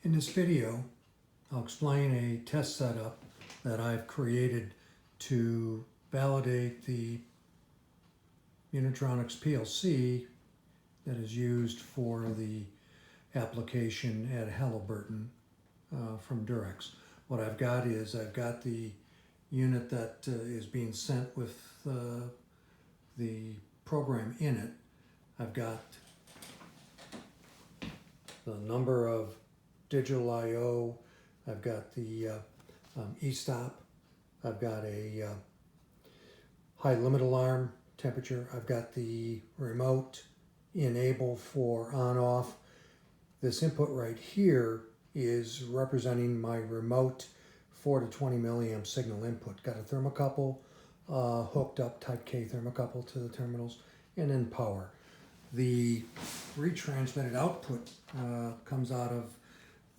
In this video, I'll explain a test setup that I've created to validate the Unitronics PLC that is used for the application at Halliburton from Durex. What I've got is I've got the unit that is being sent with the program in it. I've got the number of digital I/O. I've got the e-stop. I've got a high limit alarm temperature. I've got the remote enable for on-off. This input right here is representing my remote 4 to 20 milliamp signal input. Got a thermocouple hooked up, type K thermocouple to the terminals, and then power. The retransmitted output comes out of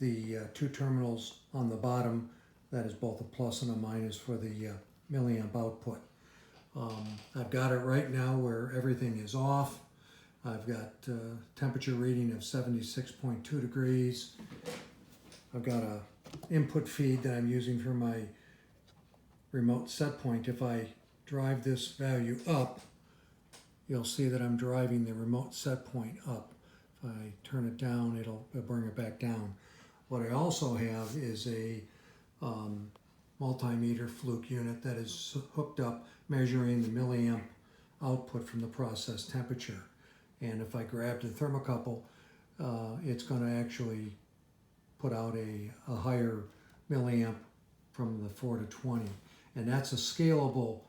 the two terminals on the bottom. That is both a plus and a minus for the milliamp output. I've got it right now where everything is off. I've got temperature reading of 76.2 degrees. I've got a input feed that I'm using for my remote set point. If I drive this value up, you'll see that I'm driving the remote set point up. If I turn it down, it'll bring it back down. What I also have is a multimeter fluke unit that is hooked up, measuring the milliamp output from the process temperature. And if I grab the thermocouple, it's going to actually put out a higher milliamp from the 4 to 20. And that's a scalable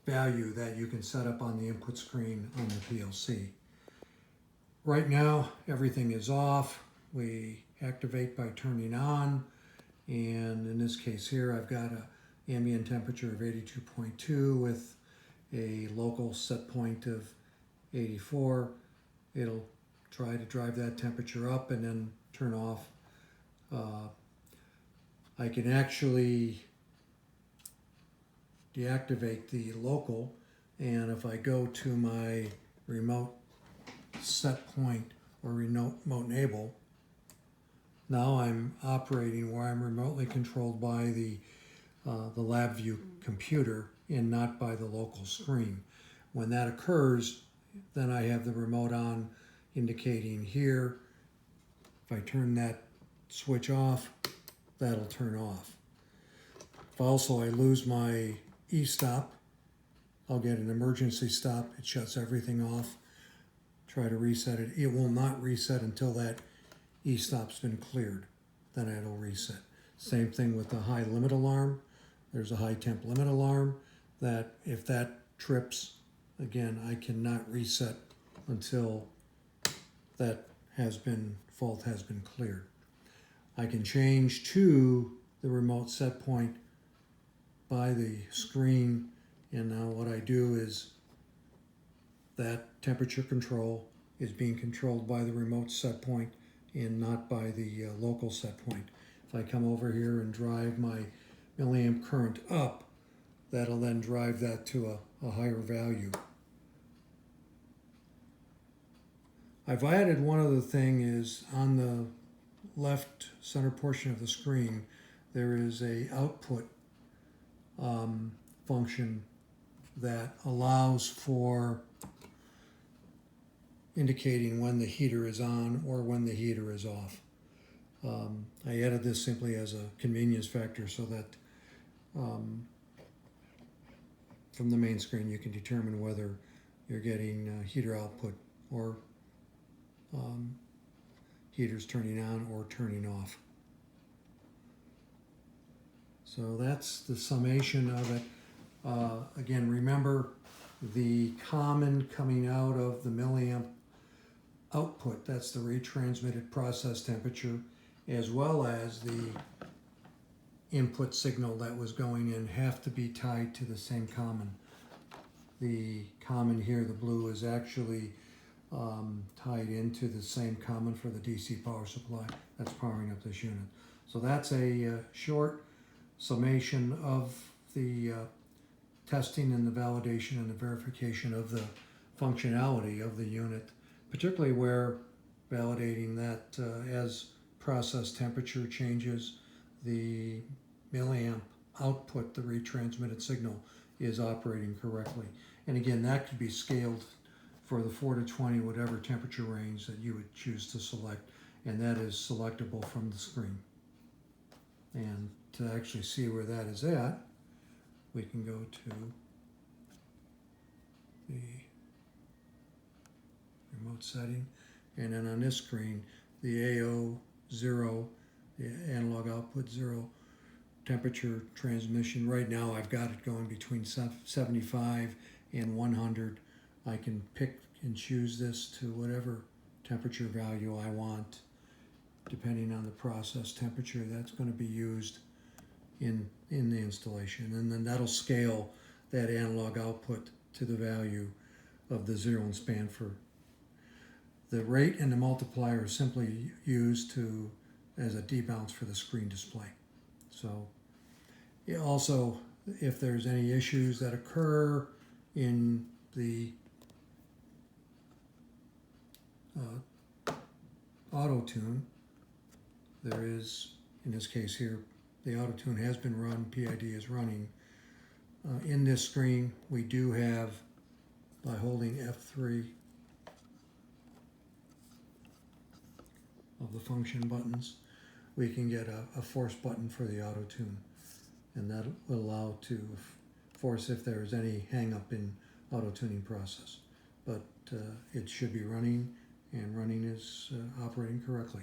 value that you can set up on the input screen on the PLC. Right now, everything is off. We activate by turning on, and in this case here, I've got an ambient temperature of 82.2 with a local set point of 84. It'll try to drive that temperature up and then turn off. I can actually deactivate the local, and if I go to my remote set point or remote enable, now I'm operating where I'm remotely controlled by the LabVIEW computer and not by the local screen. When that occurs, then I have the remote on, indicating here. If I turn that switch off, that'll turn off. If also I lose my e-stop, I'll get an emergency stop. It shuts everything off. Try to reset it. It will not reset until that e-stop's been cleared. Then it'll reset. Same thing with the high limit alarm. There's a high temp limit alarm that if that trips, again, I cannot reset until that fault has been cleared. I can change to the remote set point by the screen, and now what I do is that temperature control is being controlled by the remote set point and not by the local set point. If I come over here and drive my milliamp current up, that'll then drive that to a higher value. I've added one other thing, is on the left center portion of the screen, there is a output function that allows for indicating when the heater is on or when the heater is off. I added this simply as a convenience factor so that from the main screen you can determine whether you're getting heater output or heaters turning on or turning off. So that's the summation of it. Again, remember the common coming out of the milliamp output, that's the retransmitted process temperature, as well as the input signal that was going in, have to be tied to the same common. The common here, the blue, is actually tied into the same common for the DC power supply that's powering up this unit. So that's a short summation of the testing and the validation and the verification of the functionality of the unit, particularly where validating that as process temperature changes, the milliamp output, the retransmitted signal, is operating correctly. And again, that could be scaled for the 4 to 20, whatever temperature range that you would choose to select, and that is selectable from the screen. And to actually see where that is at, we can go to the remote setting, and then on this screen, the AO0, the analog output 0, temperature transmission. Right now I've got it going between 75 and 100. I can pick and choose this to whatever temperature value I want, depending on the process temperature that's going to be used in the installation. And then that'll scale that analog output to the value of the 0 and span for the rate, and the multiplier is simply used as a debounce for the screen display. So also, if there's any issues that occur in the auto tune, there is, in this case here, the auto tune has been run, PID is running. In this screen, we do have, by holding F3 of the function buttons, we can get a force button for the auto tune, and that will allow to force if there's any hang up in auto tuning process. But it should be running, and running is operating correctly.